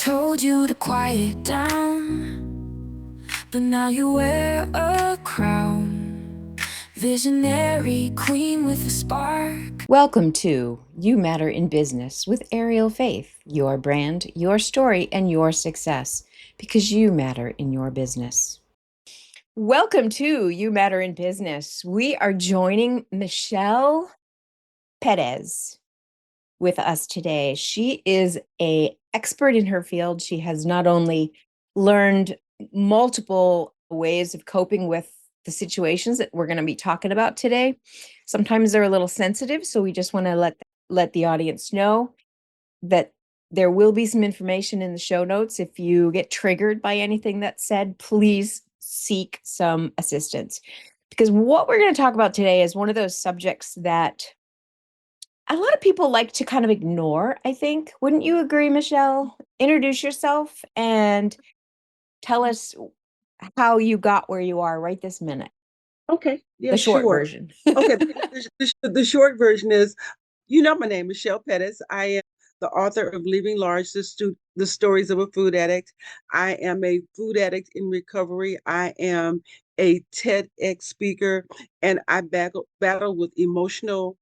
told you to quiet down, but now you wear a crown. Visionary queen with a spark. Welcome to You Matter in Business with Ariel Faith, your brand, your story, and your success, because you matter in your business. Welcome to You Matter in Business. We are joining Michelle Petties with us today. She is an expert in her field. She has not only learned multiple ways of coping with the situations that we're going to be talking about today. Sometimes they're a little sensitive, so we just want to let the audience know that there will be some information in the show notes. If you get triggered by anything that's said, please seek some assistance. Because what we're going to talk about today is one of those subjects that a lot of people like to kind of ignore, I think. Wouldn't you agree, Michelle? Introduce yourself and tell us how you got where you are right this minute. Okay. Yeah, The short sure. version. Okay. The short version is, my name, Michelle Petties. I am the author of Leaving Large, the Stories of a Food Addict. I am a food addict in recovery. I am a TEDx speaker, and I battle with emotional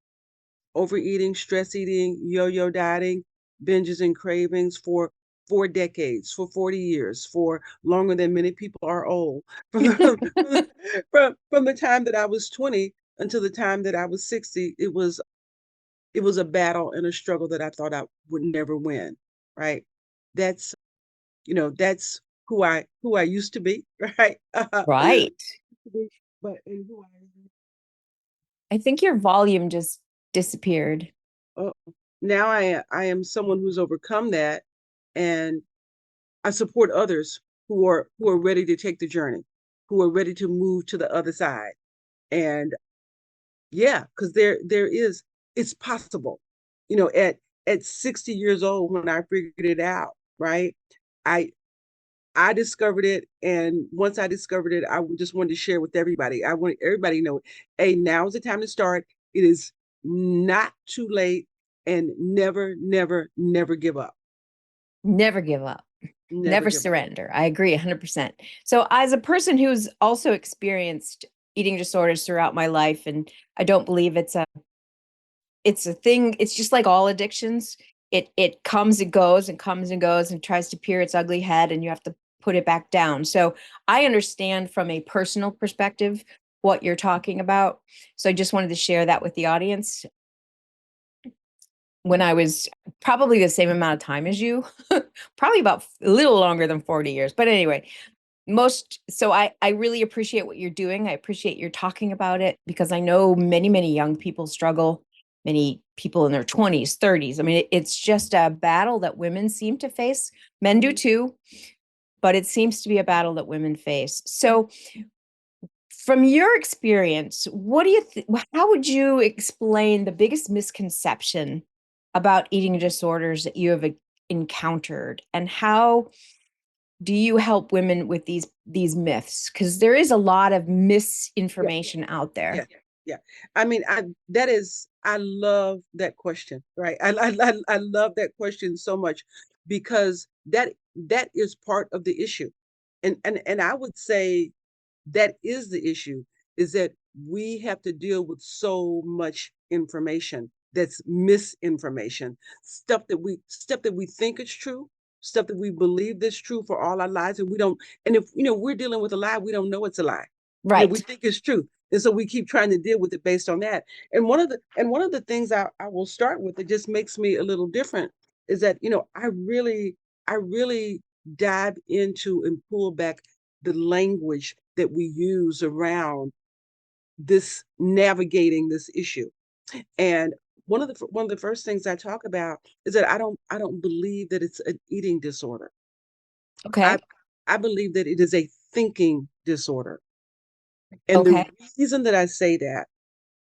overeating, stress eating, yo-yo dieting, binges and cravings for 4 decades, for 40 years, for longer than many people are old. From from the time that I was 20 until the time that I was 60, it was a battle and a struggle that I thought I would never win. Right. That's that's who I used to be, right? Right. But and who I think your volume just disappeared. uh, now I am someone who's overcome that, and I support others who are ready to take the journey, who are ready to move to the other side. And yeah, because it's possible. At 60 years old when I figured it out, right? I I discovered it, and once I discovered it, just wanted to share with everybody. I want everybody to know, hey, now is the time to start. It is not too late, and never, never, never give up. Never give up. Never Never give up. surrender. I agree 100%. So, as a person who's also experienced eating disorders throughout my life, and I don't believe it's a thing. It's just like all addictions. It comes and goes and comes and goes and tries to peer its ugly head, and you have to put it back down. So I understand from a personal perspective what you're talking about. So I just wanted to share that with the audience. When I was probably the same amount of time as you, probably about a little longer than 40 years. But anyway, I really appreciate what you're doing. I appreciate you're talking about it because I know many young people struggle, many people in their 20s, 30s. I mean, it's just a battle that women seem to face. Men do too, but it seems to be a battle that women face. So from your experience, what do you how would you explain the biggest misconception about eating disorders that you have encountered, and how do you help women with these myths? Because there is a lot of Yeah, misinformation out yeah, there. yeah. I mean, I love that question, right? I love that question so much because that is part of the issue. And I would say that is the issue, is that we have to deal with so much information that's misinformation, stuff that we think is true, stuff that we believe is true for all our lives, and we don't. And if we're dealing with a lie, we don't know it's a lie. We Right. think it's true, and so we keep trying to deal with it based on that. And one of the things I will start with that just makes me a little different is that I really dive into and pull back the language that we use around this navigating this issue. And one of the first things I talk about is that I don't believe that it's an eating disorder. I Okay. I believe that it is a thinking disorder. And the Okay. reason that I say that,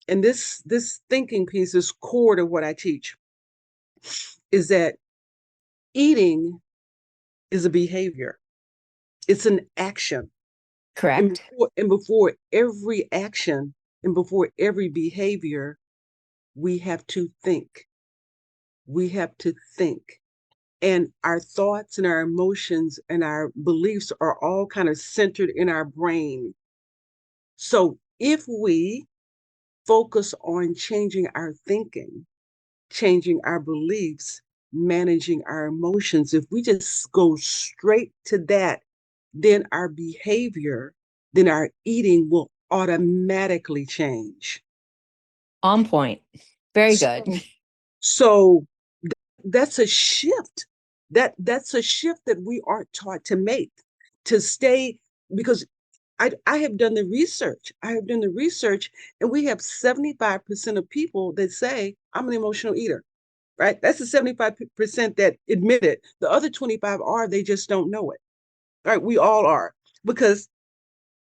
and this thinking piece is core to what I teach, is that eating is a behavior. It's an action. And Correct. before every action and before every behavior, we have to think. We have to think. And our thoughts and our emotions and our beliefs are all kind of centered in our brain. So if we focus on changing our thinking, changing our beliefs, managing our emotions, if we just go straight to that, then our behavior, then our eating will automatically change. On point. Very good. So that's a shift. That's a shift that we aren't taught to make, to stay, because I have done the research. I have done the research, and we have 75% of people that say, I'm an emotional eater, right? That's the 75% that admit it. The other 25 are, they just don't know it. Right? We all are, because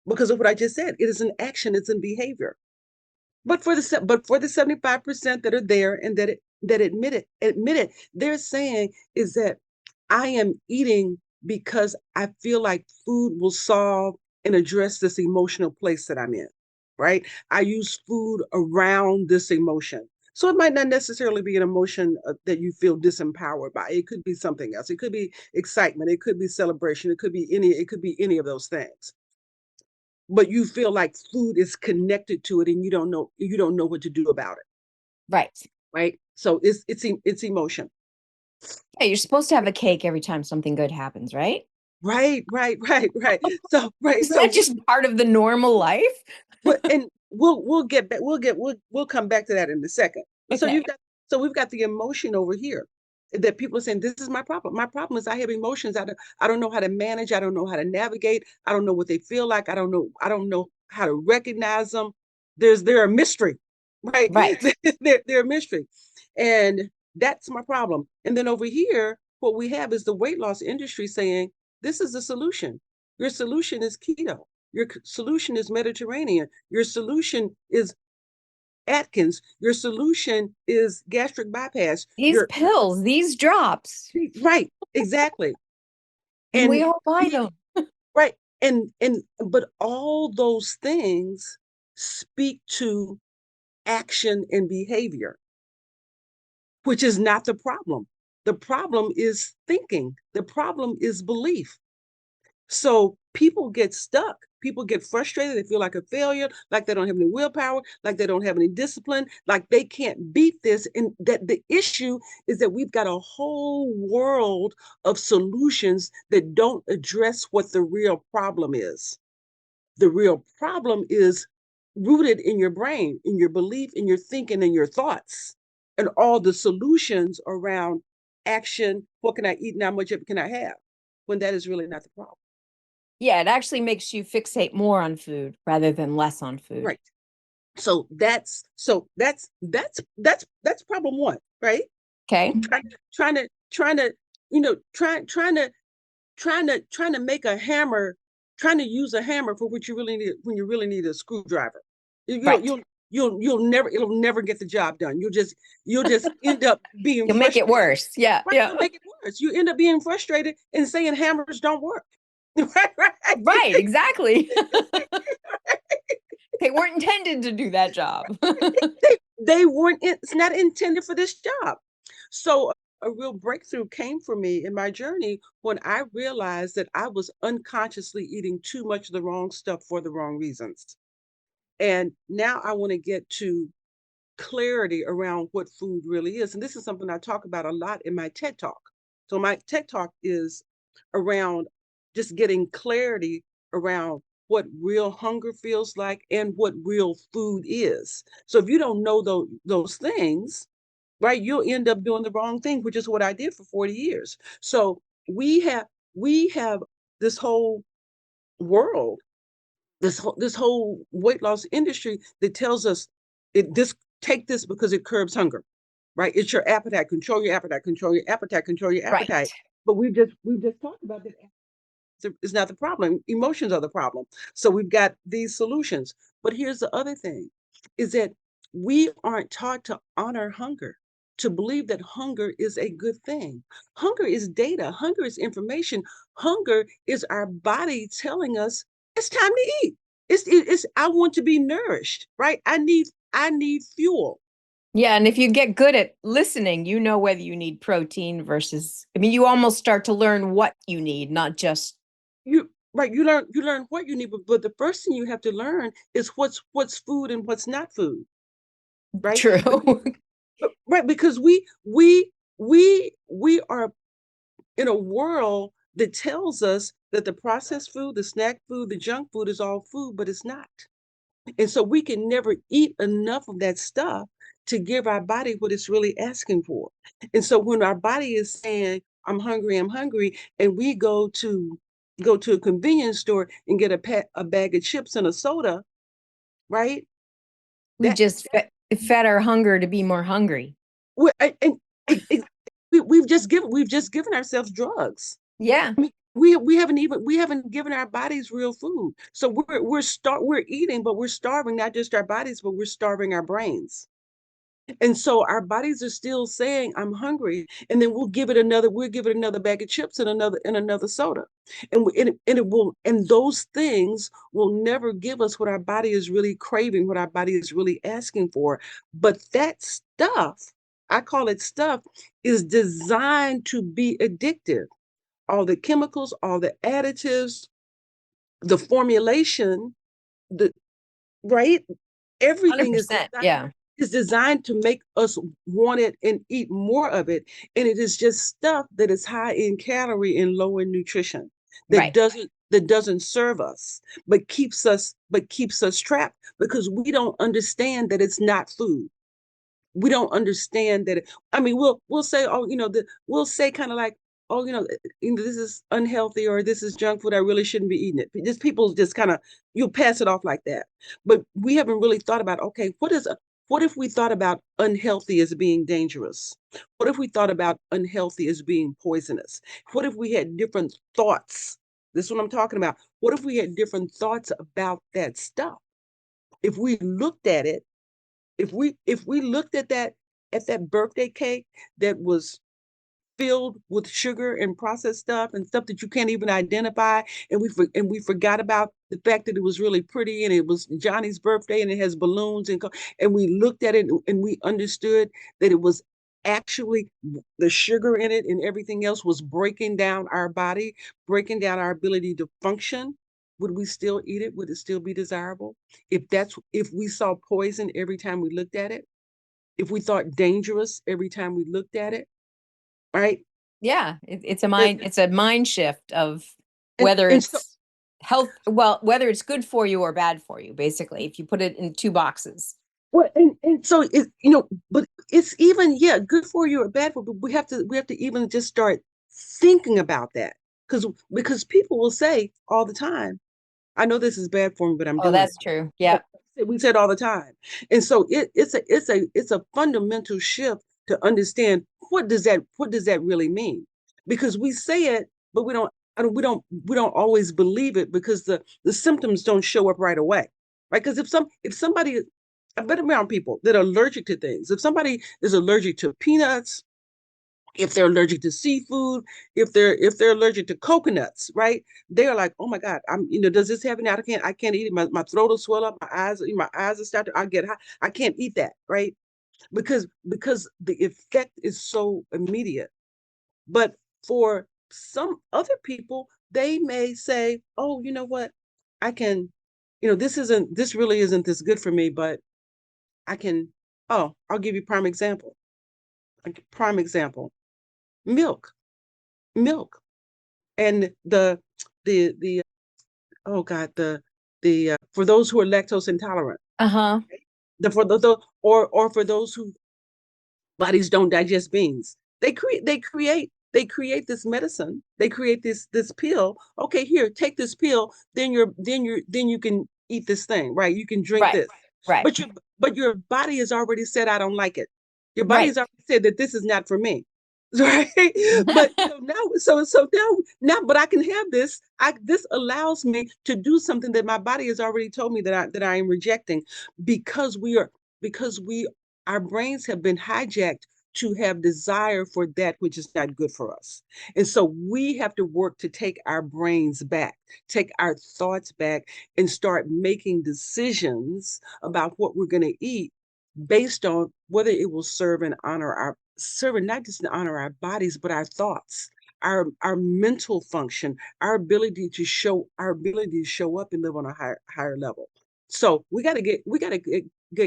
of what I just said. It is an action, it's in behavior. But for the 75% that are there and that admit it, they're saying is that I am eating because I feel like food will solve and address this emotional place that I'm in, right? I use food around this emotion. So it might not necessarily be an emotion that you feel disempowered by. It could be something else. It could be excitement. It could be celebration. It could be any of those things, but you feel like food is connected to it and you don't know what to do about it, Right. right? So it's emotion. Yeah, you're supposed to have a cake every time something good happens, right? Right. Isn't So that just part of the normal life? and we'll get back we'll come back to that in a second. So Okay. we've got the emotion over here, that people are saying, this is my problem. My problem is I have emotions. I don't know how to manage. I don't know how to navigate. I don't know what they feel like. I don't know how to recognize them. They're a mystery, right? Right. They're a mystery. And that's my problem. And then over here, what we have is the weight loss industry saying, this is the solution. Your solution is keto. Your solution is Mediterranean. Your solution is Atkins. Your solution is gastric bypass. These pills, these drops, Right, exactly. and we And all buy we them. right, and but all those things speak to action and behavior, which is not the problem. The problem is thinking. The problem is belief. So people get stuck. People get frustrated. They feel like a failure, like they don't have any willpower, like they don't have any discipline, like they can't beat this. And that the issue is that we've got a whole world of solutions that don't address what the real problem is. The real problem is rooted in your brain, in your belief, in your thinking, in your thoughts, and all the solutions around action. What can I eat and how much of it can I have? When that is really not the problem. Yeah, it actually makes you fixate more on food rather than less on food. Right. So that's problem one, right? Okay. Trying to trying to make a hammer, trying to use a hammer for what you really need when you really need a screwdriver. You'll Right. you'll you'll never it'll never get the job done. You'll just end up being You'll make it frustrated. worse. Yeah. Right, Yeah. you'll make it worse. You end up being frustrated and saying hammers don't work. Right. Right. Exactly. They weren't intended to do that job. They weren't, it's not intended for this job. So a real breakthrough came for me in my journey when I realized that I was unconsciously eating too much of the wrong stuff for the wrong reasons. And now I want to get to clarity around what food really is. And this is something I talk about a lot in my TED Talk. So my TED Talk is around just getting clarity around what real hunger feels like and what real food is. So if you don't know those things, right, you'll end up doing the wrong thing, which is what I did for 40 years. So we have this whole world, this whole weight loss industry that tells us this, take this because it curbs hunger, right? It's your appetite, control your appetite, control your appetite, control your appetite. Right. But we've just talked about that is not the problem. Emotions are the problem. So we've got these solutions. But here's the other thing, is that we aren't taught to honor hunger, to believe that hunger is a good thing. Hunger is data, hunger is information. Hunger is our body telling us it's time to eat. It's I want to be nourished, right? I need fuel. Yeah, and if you get good at listening, you know whether you need protein versus, I mean, you almost start to learn what you need, not just You right, you learn what you need, but the first thing you have to learn is what's food and what's not food, right? true. Right, because we are in a world that tells us that the processed food, the snack food, the junk food is all food, but it's not. And so we can never eat enough of that stuff to give our body what it's really asking for. And so when our body is saying, I'm hungry, and we go to a convenience store and get a bag of chips and a soda, right? We That just fed our hunger to be more hungry. and we've just given ourselves drugs. Yeah, I mean, we haven't given our bodies real food. So we're eating, but we're starving not just our bodies, but we're starving our brains. And so our bodies are still saying, I'm hungry. And then we'll give it another bag of chips and another soda. And it will, and those things will never give us what our body is really craving, what our body is really asking for. But that stuff, I call it stuff, is designed to be addictive. All the chemicals, all the additives, the formulation, the right? Everything 100%. Yeah, is designed to make us want it and eat more of it. And it is just stuff that is high in calorie and low in nutrition right. that doesn't serve us, but keeps us trapped because we don't understand that it's not food. We don't understand that I mean, we'll say, oh, we'll say kind of like, oh, this is unhealthy or this is junk food, I really shouldn't be eating it. Just people just kind of, you'll pass it off like that. But we haven't really thought about, okay, what if we thought about unhealthy as being dangerous? What if we thought about unhealthy as being poisonous? What if we had different thoughts? This is what I'm talking about. What if we had different thoughts about that stuff? If we looked at it, if we looked at that birthday cake that was filled with sugar and processed stuff and stuff that you can't even identify, and we forgot about the fact that it was really pretty and it was Johnny's birthday and it has balloons and we looked at it and we understood that it was actually the sugar in it and everything else was breaking down our body, breaking down our ability to function. Would we still eat it? Would it still be desirable? If we saw poison every time we looked at it, if we thought dangerous every time we looked at it, right? Yeah, And it's a mind shift of and, whether and so it's well, whether it's good for you or bad for you, basically, if you put it in two boxes. what and so but it's even, yeah, good for you or bad for you, but we have to even just start thinking about that. Because people will say all the time, I know this is bad for me, but I'm Oh, doing it. that's true. But Yeah. we said all the time. And so it's a fundamental shift to understand what does that really mean? Because we say it, but we don't always believe it because the symptoms don't show up right away. Right? Because if somebody, I've been around people that are allergic to things. If somebody is allergic to peanuts, if they're allergic to seafood, if they're allergic to coconuts, right? They're like, oh my God, does this happen? I can't eat it. My throat will swell up, my eyes will start to, I get hot. I can't eat that, right? Because the effect is so immediate. But for some other people, they may say, oh, you know what? I can, this really isn't this good for me, but I can, oh, I'll give you prime example. Prime example. Milk. Milk. And the oh God, the for those who are lactose intolerant, Uh-huh. or for those who bodies don't digest beans. They create this medicine. They create this pill. Okay, here, take this pill. Then you can eat this thing, right? You can drink Right. this. Right. But your body has already said, I don't like it. Your body Right. has already said that this is not for me. Right. But now, but I can have this. This allows me to do something that my body has already told me that I am rejecting, because we our brains have been hijacked to have desire for that which is not good for us. And so we have to work to take our brains back, take our thoughts back, and start making decisions about what we're going to eat based on whether it will serve and not just in honor our bodies, but our thoughts, our mental function, our ability to show up and live on a higher level. So we gotta get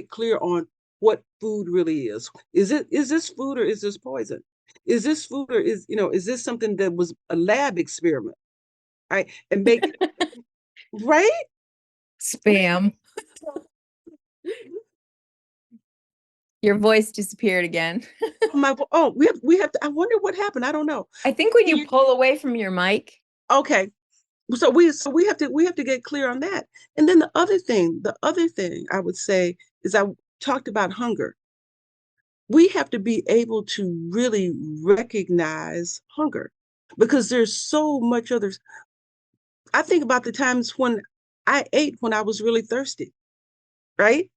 clear on what food really is. Is this food or is this poison? Is this food or is this something that was a lab experiment? Right. And make right? Spam. Your voice disappeared again. We have to. I wonder what happened. I don't know. I think when Can you you? pull away from your mic. Okay. So we have to get clear on that. And then the other thing I would say is I talked about hunger. We have to be able to really recognize hunger because there's so much other. I think about the times when I ate when I was really thirsty, right?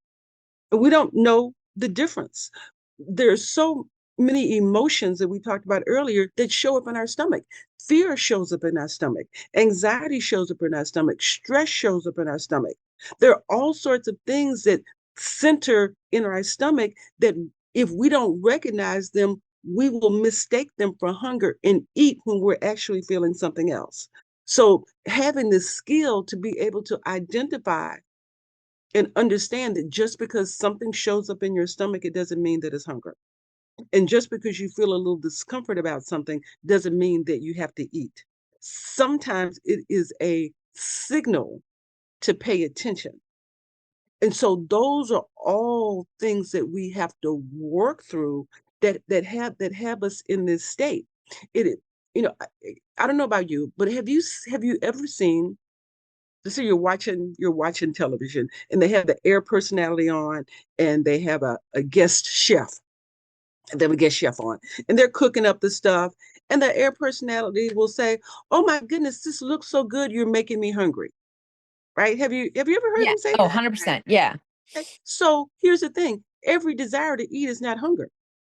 We don't know the difference. There's so many emotions that we talked about earlier that show up in our stomach. Fear shows up in our stomach. Anxiety shows up in our stomach. Stress shows up in our stomach. There are all sorts of things that center in our stomach that if we don't recognize them, we will mistake them for hunger and eat when we're actually feeling something else. So having the skill to be able to identify and understand that just because something shows up in your stomach, it doesn't mean that it's hunger. And just because you feel a little discomfort about something doesn't mean that you have to eat. Sometimes it is a signal to pay attention. And so those are all things that we have to work through that have us in this state. It I don't know about you, but have you ever seen, let's say you're watching television and they have the air personality on and they have a guest chef and they have a guest chef on and they're cooking up the stuff and the air personality will say, oh my goodness, this looks so good, you're making me hungry. Right? Have you ever heard Yeah. them say Oh, that? 100%. Yeah. Okay. So here's the thing, every desire to eat is not hunger.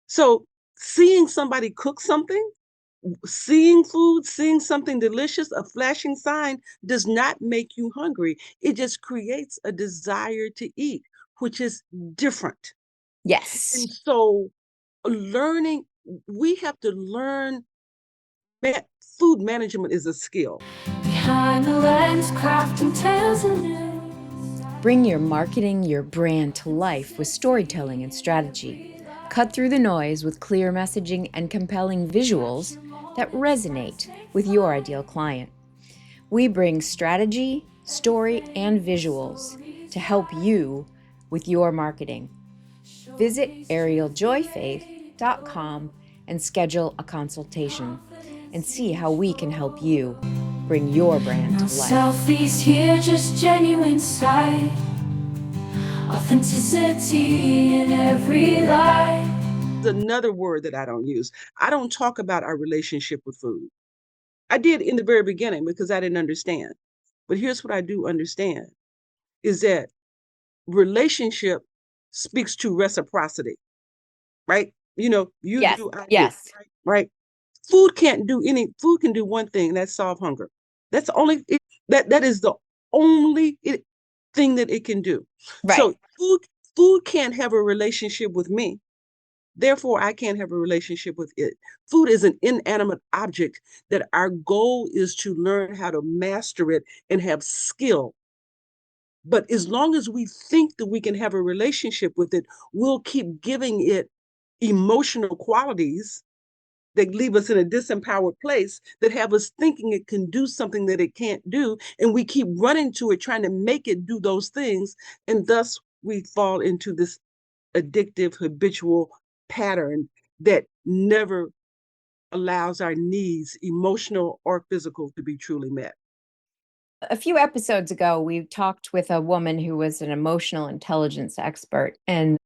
So seeing somebody cook something, seeing food, seeing something delicious, a flashing sign does not make you hungry. It just creates a desire to eat, which is different. Yes. And so learning, we have to learn that food management is a skill. Behind the lens, crafting tales and news. Bring your marketing, your brand to life with storytelling and strategy. Cut through the noise with clear messaging and compelling visuals that resonate with your ideal client. We bring strategy, story, and visuals to help you with your marketing. Visit arieljoyfaith.com and schedule a consultation and see how we can help you bring your brand No to life. selfies here, just genuine sight. Authenticity in every lie. Another word that I don't use. I don't talk about our relationship with food. I did in the very beginning because I didn't understand. But here's what I do understand is that relationship speaks to reciprocity, right? You Yes, do, I do, yes. right? Food can do one thing, and that's solve hunger. That's the only it, that is the only thing that it can do. Right. So food can't have a relationship with me. Therefore, I can't have a relationship with it. Food is an inanimate object that our goal is to learn how to master it and have skill. But as long as we think that we can have a relationship with it, we'll keep giving it emotional qualities that leave us in a disempowered place, that have us thinking it can do something that it can't do. And we keep running to it, trying to make it do those things. And thus we fall into this addictive, habitual pattern that never allows our needs, emotional or physical, to be truly met. A few episodes ago, we talked with a woman who was an emotional intelligence expert. And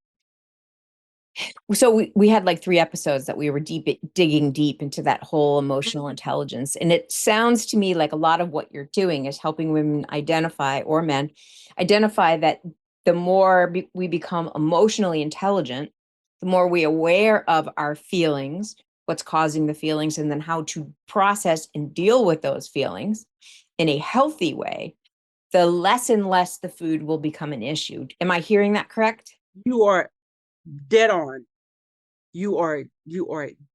so we had like 3 episodes that we were digging deep into that whole emotional intelligence. And it sounds to me like a lot of what you're doing is helping women identify, or men, identify that the more we become emotionally intelligent, the more we aware of our feelings, what's causing the feelings, and then how to process and deal with those feelings in a healthy way, the less and less the food will become an issue. Am I hearing that correct? You are dead on. You are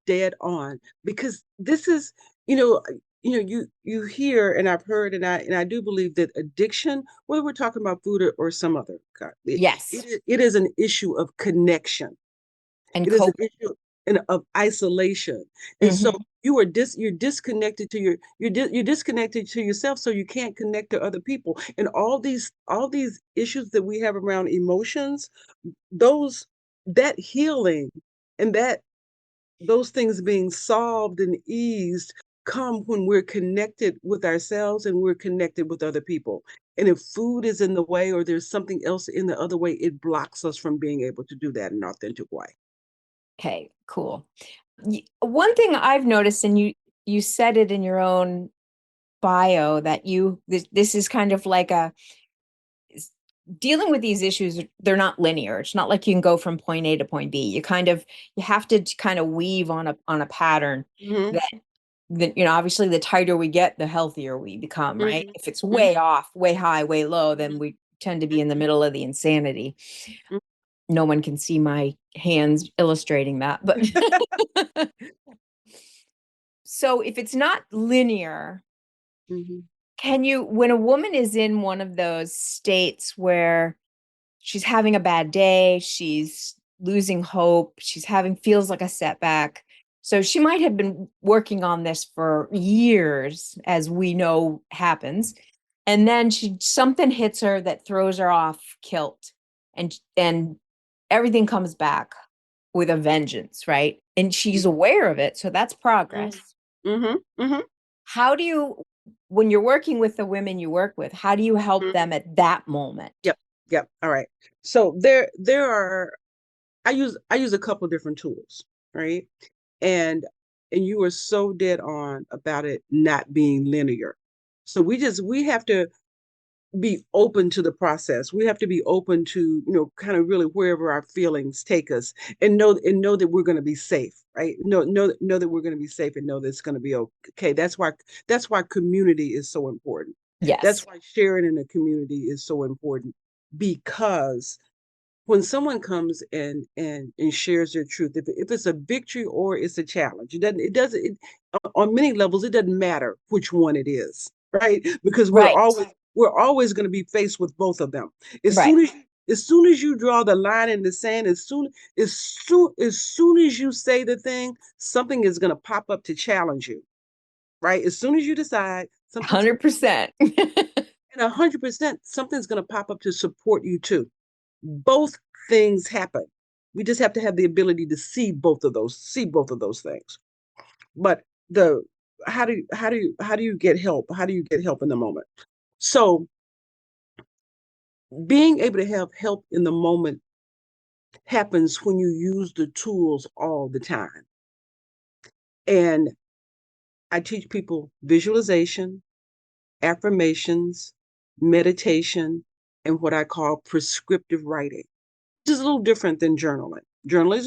dead on, because this is, you know, you hear, and I've heard, and I do believe that addiction, whether we're talking about food or some other kind, Yes. it is an issue of connection. And It is an coping. issue of isolation. And so Hmm. you're disconnected to you're disconnected to yourself, so you can't connect to other people. And all these issues that we have around emotions, those that healing and that those things being solved and eased come when we're connected with ourselves and we're connected with other people. And if food is in the way, or there's something else in the other way, it blocks us from being able to do that in an authentic way. Okay, cool. One thing I've noticed, and you said it in your own bio, that this is kind of like dealing with these issues. They're not linear. It's not like you can go from point A to point B. You have to kind of weave on a pattern Hmm. that obviously the tighter we get, the healthier we become, right? Hmm. If it's Hmm. way off, way high, way low, then we tend to be in the middle of the insanity. No one can see my hands illustrating that, but so if it's not linear, Hmm. when a woman is in one of those states where she's having a bad day, she's losing hope, feels like a setback. So she might have been working on this for years, as we know happens. And then something hits her that throws her off kilt, and everything comes back with a vengeance, right? And she's aware of it, so that's progress. Hmm. Hmm. How do you, when you're working with the women you work with, how do you help them at that moment? Yep. Yep. All right. So there are I use a couple different tools, right? And you were so dead on about it not being linear. So we have to be open to the process. We have to be open to, kind of really wherever our feelings take us, and know that we're going to be safe, right? Know that we're going to be safe, and know that it's going to be okay. That's why community is so important. That's Yes. why sharing in a community is so important, because when someone comes and shares their truth, if it's a victory or it's a challenge, on many levels, it doesn't matter which one it is, right? Because we're Right. always we're always going to be faced with both of them. As Right. soon as as soon as you draw the line in the sand, as soon as you say the thing, something is going to pop up to challenge you, right? As soon as you decide something's going 100%. and 100%, something's going to pop up to support you too. Both things happen. We just have to have the ability to see both of those things. But the how do you get help? How do you get help in the moment? So being able to have help in the moment happens when you use the tools all the time. And I teach people visualization, affirmations, meditation, and what I call prescriptive writing, which is a little different than journaling. Journaling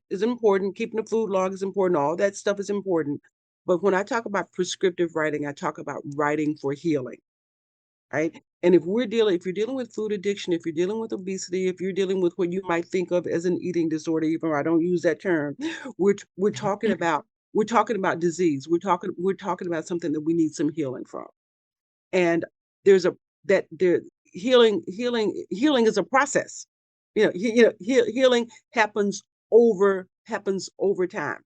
is important. Keeping the food log is important. All that stuff is important. But when I talk about prescriptive writing, I talk about writing for healing, right? And if you're dealing with food addiction, if you're dealing with obesity, if you're dealing with what you might think of as an eating disorder, even though I don't use that term, we're talking about disease. We're talking about something that we need some healing from. And there's a that there healing is a process. Healing happens over time.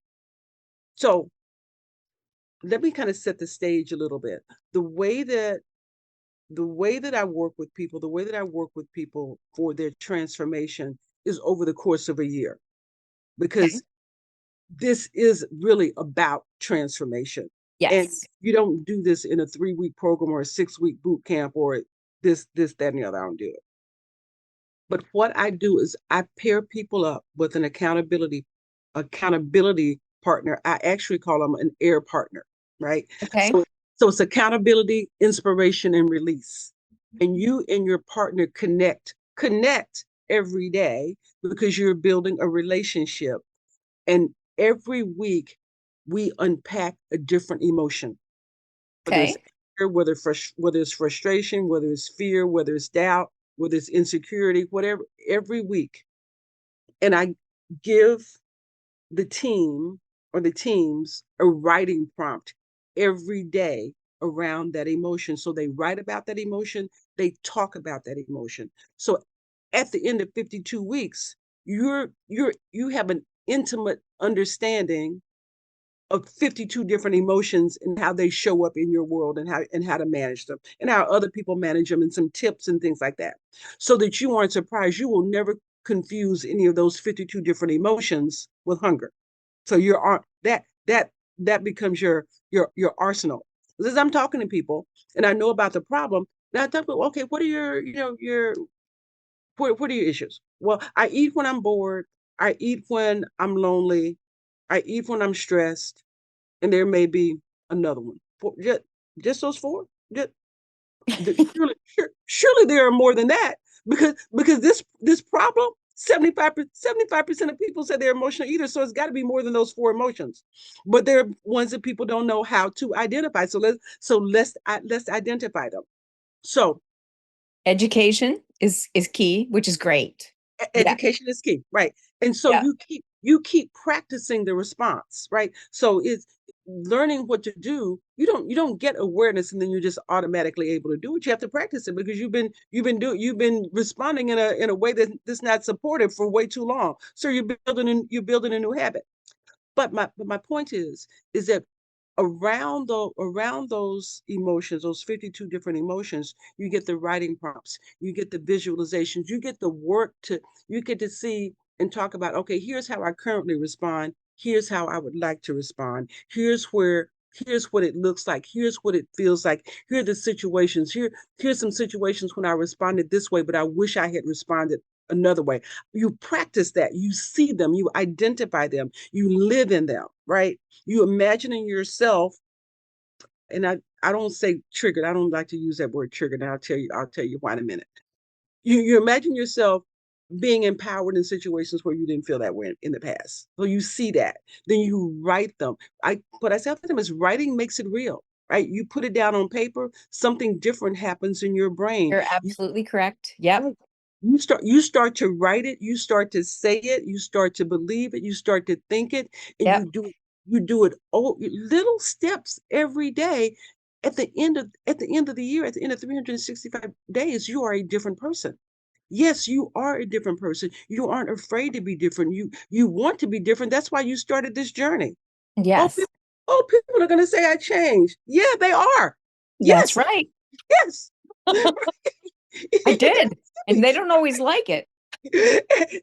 So let me kind of set the stage a little bit. The way that the way that I work with people for their transformation is over the course of a year, Okay. because this is really about transformation. And Yes. you don't do this in a 3-week program or a 6-week boot camp or that, and the other. I don't do it. But what I do is I pair people up with an accountability partner. I actually call them an air partner, right? Okay. So it's accountability, inspiration, and release. And you and your partner connect every day, because you're building a relationship. And every week we unpack a different emotion, whether it's Okay. anger, whether it's frustration, whether it's fear, whether it's doubt, whether it's insecurity, whatever, every week. and I give the team or the teams a writing prompt every day around that emotion. So they write about that emotion, they talk about that emotion. So at the end of 52 weeks, you have an intimate understanding of 52 different emotions and how they show up in your world, and how to manage them, and how other people manage them, and some tips and things like that, so that you aren't surprised. You will never confuse any of those 52 different emotions with hunger. So that becomes your arsenal. As I'm talking to people and I know about the problem, now I talk about, okay, what are what are your issues? Well, I eat when I'm bored, I eat when I'm lonely, I eat when I'm stressed, and there may be another one. Just those four? Just, surely there are more than that, because this problem, 75% of people say they're emotional eaters, so it's got to be more than those four emotions. But there are ones that people don't know how to identify. So let's identify them. So Education is key, which is great. Yeah. education is key, right? And so Yeah. you keep practicing the response, right? So it's learning what to do. You don't get awareness and then you're just automatically able to do it. You have to practice it, because you've been responding in a way that's not supportive for way too long. So you're building a new habit. But my point is that around those emotions, those 52 different emotions, you get the writing prompts, you get the visualizations, you get the work to you get to see and talk about, okay, here's how I currently respond, here's how I would like to respond, here's what it looks like, here's what it feels like, here are the situations, here's some situations when I responded this way, but I wish I had responded another way. You practice that, you see them, you identify them, you live in them, right? You imagining yourself, and I don't say triggered. I don't like to use that word triggered. And I'll tell you why in a minute. You imagine yourself being empowered in situations where you didn't feel that way in the past. So you see that. Then you write them. What I say to them is, writing makes it real, right? You put it down on paper, something different happens in your brain. You're absolutely correct. Yep. Right. You start to write it, you start to say it, you start to believe it, you start to think it, and Yep. you do it all little steps every day. At the end of the year, at the end of 365 days, you are a different person. Yes, you are a different person. You aren't afraid to be different. You want to be different. That's why you started this journey. Oh, Yes. people are going to say I changed. Yeah, they are. That's Yes, right. yes. I did. And they don't always like it.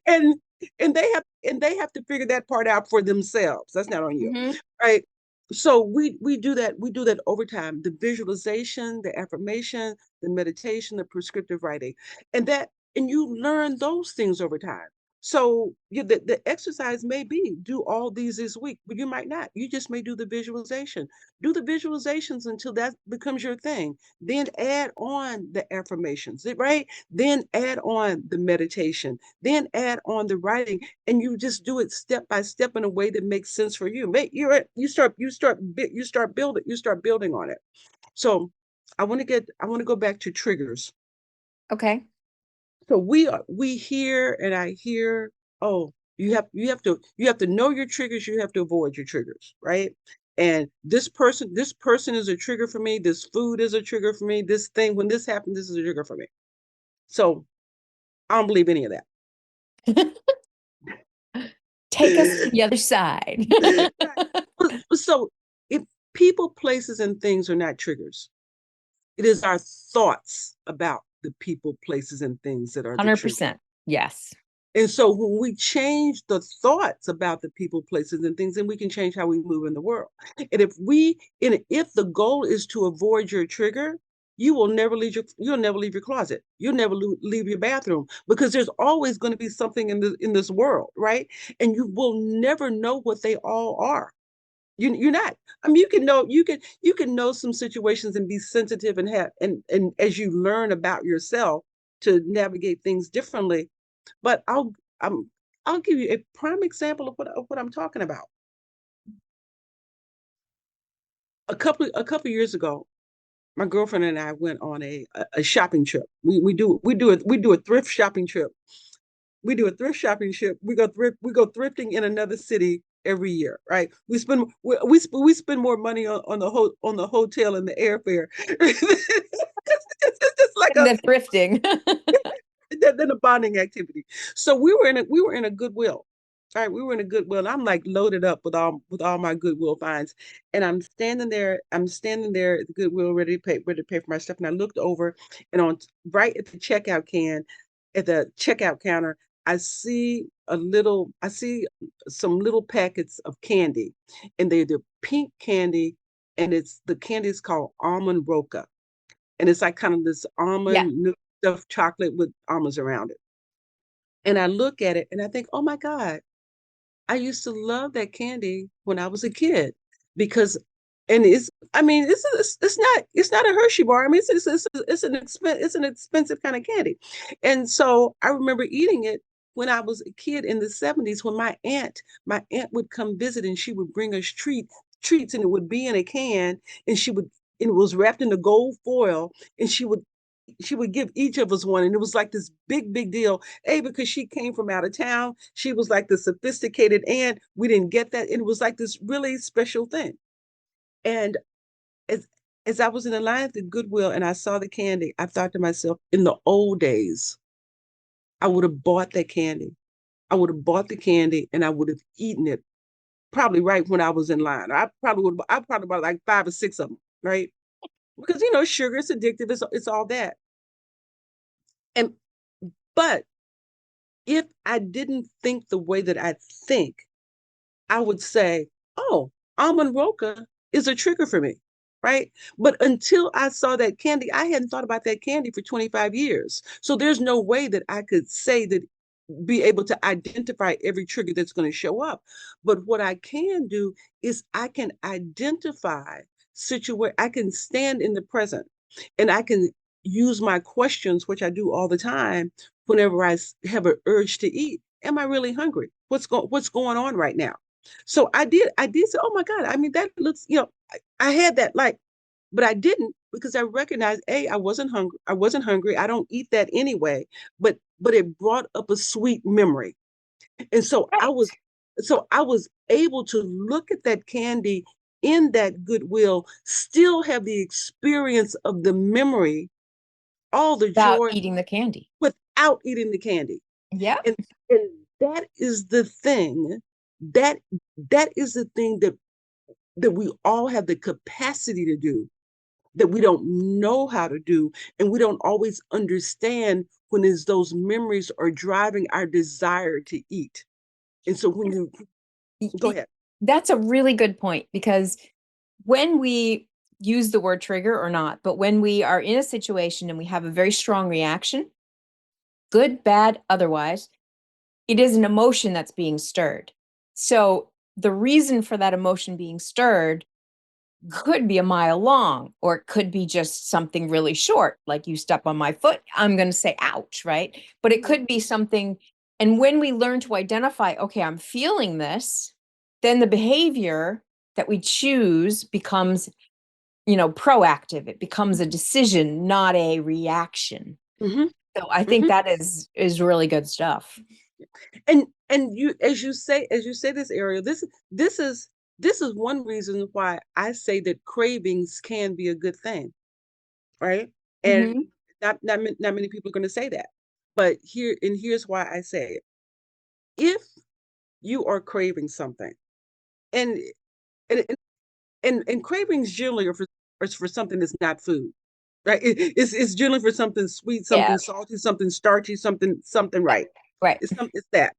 and and they have to figure that part out for themselves. That's not on you, Hmm. right? So we do that over time. The visualization, the affirmation, the meditation, the prescriptive writing, and you learn those things over time. So the exercise may be, do all these this week, but you might not. You just may do the visualization. Do the visualizations until that becomes your thing. Then add on the affirmations, right? Then add on the meditation, then add on the writing, and you just do it step by step in a way that makes sense for you. You start building on it. So I want to go back to triggers. Okay. So we hear, and I hear, oh, you have to know your triggers, you have to avoid your triggers, right? And this person is a trigger for me, this food is a trigger for me, this thing, when this happens, this is a trigger for me. So I don't believe any of that. Take us to the other side. Right. So if people, places, and things are not triggers, it is our thoughts about the people, places, and things that are the trigger. 100%. Yes. And so when we change the thoughts about the people, places, and things, then we can change how we move in the world. And if the goal is to avoid your trigger, you'll never leave your closet. You'll never leave your bathroom, because there's always going to be something in this world, right? And you will never know what they all are. You're not. I mean, you can know some situations and be sensitive, and as you learn about yourself to navigate things differently. But I'll give you a prime example of what I'm talking about. A couple years ago, my girlfriend and I went on a shopping trip. We do a thrift shopping trip. we do a thrift shopping trip. We go thrifting in another city every year, right? We spend more money on the hotel and the airfare. It's just like And the thrifting. than a bonding activity. So we were in a Goodwill. All right, we were in a Goodwill. And I'm like loaded up with all my Goodwill finds. And I'm standing there at the Goodwill ready to pay for my stuff. And I looked over and on right at the at the checkout counter, I see some little packets of candy. And they're pink candy, and the candy is called almond roca. And it's like kind of this Yeah. almond stuffed chocolate with almonds around it. And I look at it and I think, oh my God, I used to love that candy when I was a kid because, and I mean, it's not a Hershey bar. I mean, it's an expensive kind of candy. And so I remember eating it when I was a kid in the 70s when my aunt would come visit and she would bring us treats, and it would be in a can, and and it was wrapped in the gold foil, and she would give each of us one. And it was like this big deal. Because she came from out of town. She was like the sophisticated aunt. We didn't get that. And it was like this really special thing. And as I was in the line at the Goodwill and I saw the candy, I thought to myself, in the old days, I would have bought that candy. I would have bought the candy and I would have eaten it probably right when I was in line. I probably bought like 5 or 6 of them, right? Because sugar is addictive. It's all that. And but if I didn't think the way that I think, I would say, oh, almond roca is a trigger for me, right? But until I saw that candy, I hadn't thought about that candy for 25 years. So there's no way that I could say that, be able to identify every trigger that's going to show up. But what I can do is I can identify I can stand in the present, and I can use my questions, which I do all the time whenever have an urge to eat. Am I really hungry? What's going on right now? So I did say, oh my God, I mean, that looks, I had that, like, but I didn't, because I recognized, I wasn't hungry. I wasn't hungry. I don't eat that anyway. But it brought up a sweet memory. And Right. so I was able to look at that candy in that Goodwill, still have the experience of the memory, all the Without joy, eating the candy. without eating the candy. Yeah. And that is the thing, that that is the thing that we all have the capacity to do, that we don't know how to do, and we don't always understand when is those memories are driving our desire to eat. And so when you Y- go y- ahead. That's a really good point because when we use the word trigger or not, but when we are in a situation and we have a very strong reaction, good, bad, otherwise, it is an emotion that's being stirred. So the reason for that emotion being stirred could be a mile long, or it could be just something really short, like you step on my foot, I'm going to say ouch, right? But it Mhm. could be something. And when we learn to identify, okay, I'm feeling this, then the behavior that we choose becomes, proactive. It becomes a decision, not a reaction. Mhm. So I think Mhm. that is really good stuff. And you, as you say this, Ariel, this is this is one reason why I say that cravings can be a good thing, right? And Mhm. not many people are going to say that. But here's why I say it. If you are craving something, and and and cravings generally are for something that's not food, right? It's generally for something sweet, Yeah. something salty, something starchy, something Yeah. right. Right. It's that.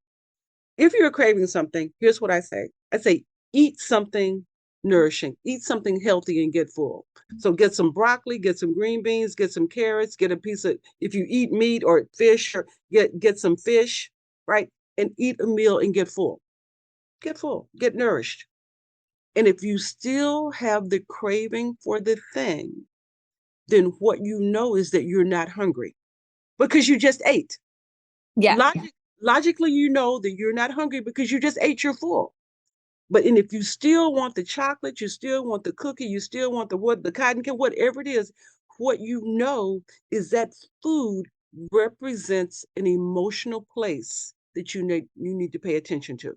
If you're craving something, here's what I say. I say, eat something nourishing, eat something healthy and get full. So get some broccoli, get some green beans, get some carrots, get a piece of, if you eat meat or fish, or get some fish, right? And eat a meal and get full, get nourished. And if you still have the craving for the thing, then what you know is that you're not hungry because you just ate. Yeah. Logically, you know that you're not hungry because you just ate your full. But and if you still want the chocolate, you still want the cookie, you still want the cotton candy, whatever it is, what you know is that food represents an emotional place that you need to pay attention to.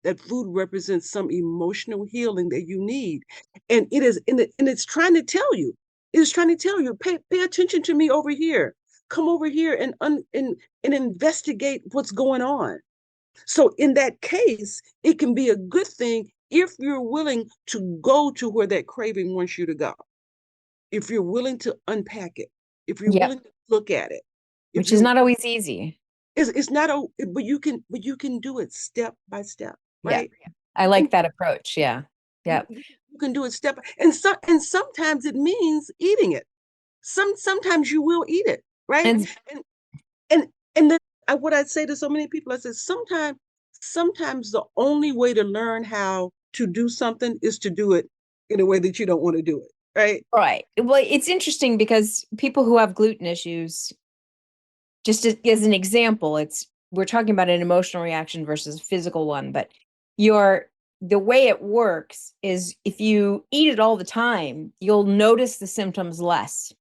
That food represents some emotional healing that you need. And it is and it's trying to tell you, it's trying to tell you, pay attention to me over here. Come over here and investigate what's going on. So in that case, it can be a good thing if you're willing to go to where that craving wants you to go. If you're willing to unpack it, if you're Yep. willing to look at it, if Which is you're not always easy. it's not a but you can do it step by step, Yeah. right? I You can like that approach. Yeah. you, Yep. you can do it step and sometimes it means eating it. Sometimes you will eat it, right? And And and and then what I'd say to so many people, I said sometimes the only way to learn how to do something is to do it in a way that you don't want to do it, right? right. Well, it's interesting because people who have gluten issues, just as an example, we're talking about an emotional reaction versus a physical one, but your the way it works is if you eat it all the time, you'll notice the symptoms less.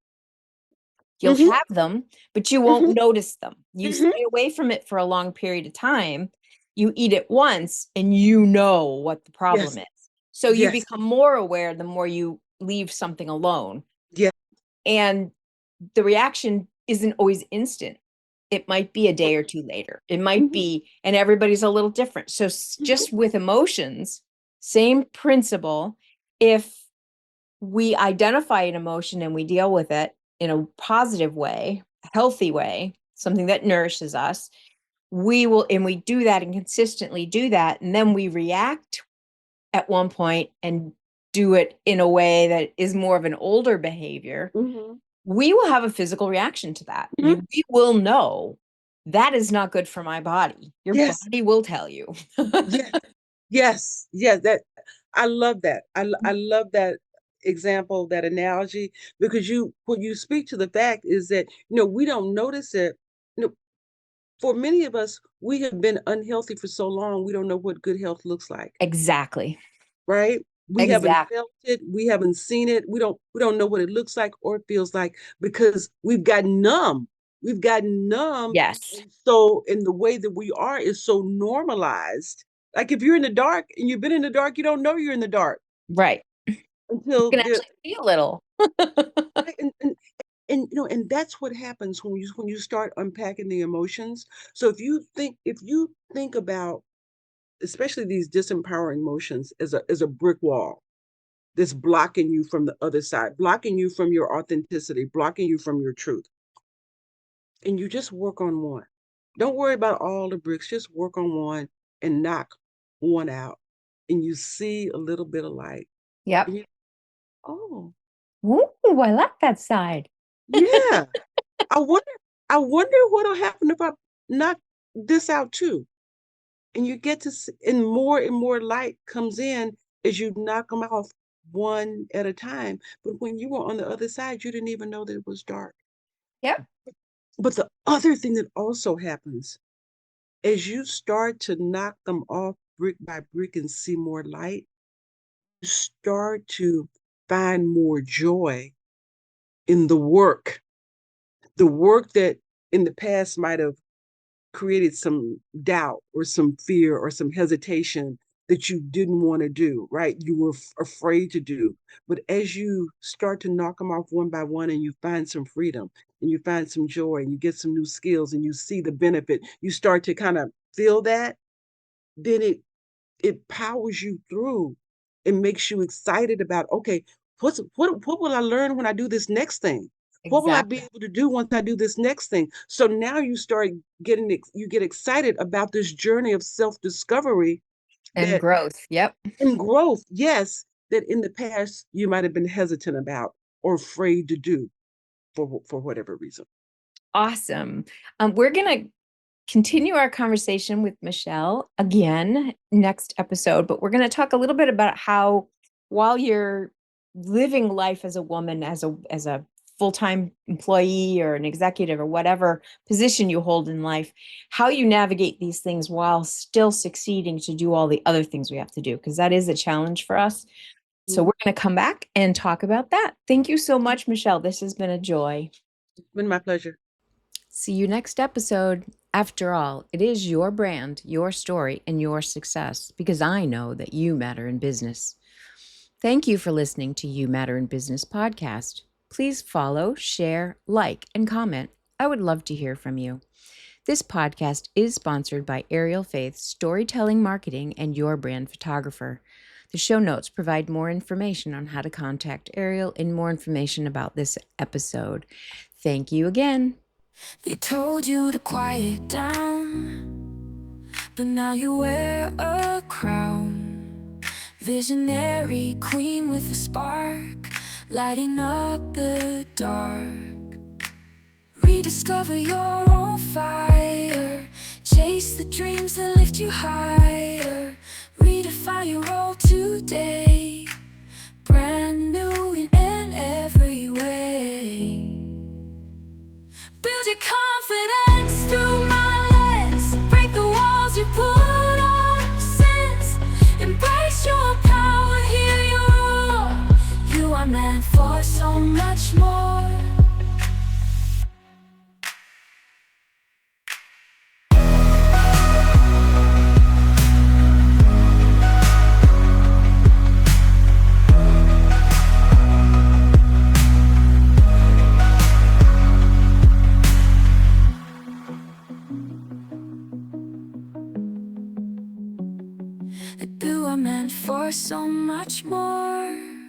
You'll Mm-hmm. have them, but you won't Mm-hmm. notice them. You Mm-hmm. stay away from it for a long period of time. You eat it once and you know what the problem Yes. is. So you Yes. become more aware the more you leave something alone. Yes. And the reaction isn't always instant. It might be a day or two later. It might Mm-hmm. be, and everybody's a little different. So Mm-hmm. just with emotions, same principle. If we identify an emotion and we deal with it in a positive way, healthy way, something that nourishes us, we will, and we do that and consistently do that. And then we react at one point and do it in a way that is more of an older behavior. Mm-hmm. We will have a physical reaction to that. Mm-hmm. We will know that is not good for my body. Your Yes. body will tell you. Yes. Yes. Yes. That I love that. I love that example, that analogy, because what you speak to the fact is that we don't notice it. You know, for many of us, we have been unhealthy for so long, we don't know what good health looks like, Exactly. right? We haven't Exactly. felt it, we haven't seen it, we don't know what it looks like or it feels like because we've gotten numb. We've gotten numb. Yes. And so in the way that we are is so normalized. Like if you're in the dark and you've been in the dark, you don't know you're in the dark Right. You until can actually see a little. right, and that's what happens when you start unpacking the emotions. So if you think about especially these disempowering emotions as a brick wall that's blocking you from the other side, blocking you from your authenticity, blocking you from your truth. And you just work on one. Don't worry about all the bricks, just work on one and knock one out. And you see a little bit of light. Yep. And you, oh, Ooh, I like that side. yeah. I wonder, I wonder what'll happen if I knock this out too. And you get to see, and more light comes in as you knock them off one at a time. But when you were on the other side, you didn't even know that it was dark. Yep. But the other thing that also happens as you start to knock them off brick by brick and see more light, you start to find more joy in the work that in the past might have created some doubt or some fear or some hesitation that you didn't want to do, right? You were afraid to do. But as you start to knock them off one by one and you find some freedom and you find some joy and you get some new skills and you see the benefit, you start to kind of feel that, then it powers you through. It makes you excited about, okay, what will I learn when I do this next thing? What will I be Exactly. able to do once I do this next thing? So now you get excited about this journey of self-discovery And that growth. Yep. in growth, yes, that in the past you might have been hesitant about or afraid to do for whatever reason. Awesome. We're going to continue our conversation with Michelle again next episode, but we're going to talk a little bit about how while you're living life as a woman, as a full-time employee or an executive or whatever position you hold in life, how you navigate these things while still succeeding to do all the other things we have to do, because that is a challenge for us. So we're going to come back and talk about that. Thank you so much, Michelle. This has been a joy. It's been my pleasure. See you next episode. After all, it is your brand, your story, and your success because I know that you matter in business. Thank you for listening to You Matter in Business podcast. Please follow, share, like, and comment. I would love to hear from you. This podcast is sponsored by Ariel Faith Storytelling Marketing and Your Brand Photographer. The show notes provide more information on how to contact Ariel and more information about this episode. Thank you again. They told you to quiet down, but now you wear a crown. Visionary queen with a spark, lighting up the dark. Rediscover your own fire, chase the dreams that lift you higher. Redefine your role today, brand new in every way. Build your confidence through my lens. Break the walls you put on since. Embrace your power, hear your roar. You are meant for so much more. You are meant for so much more.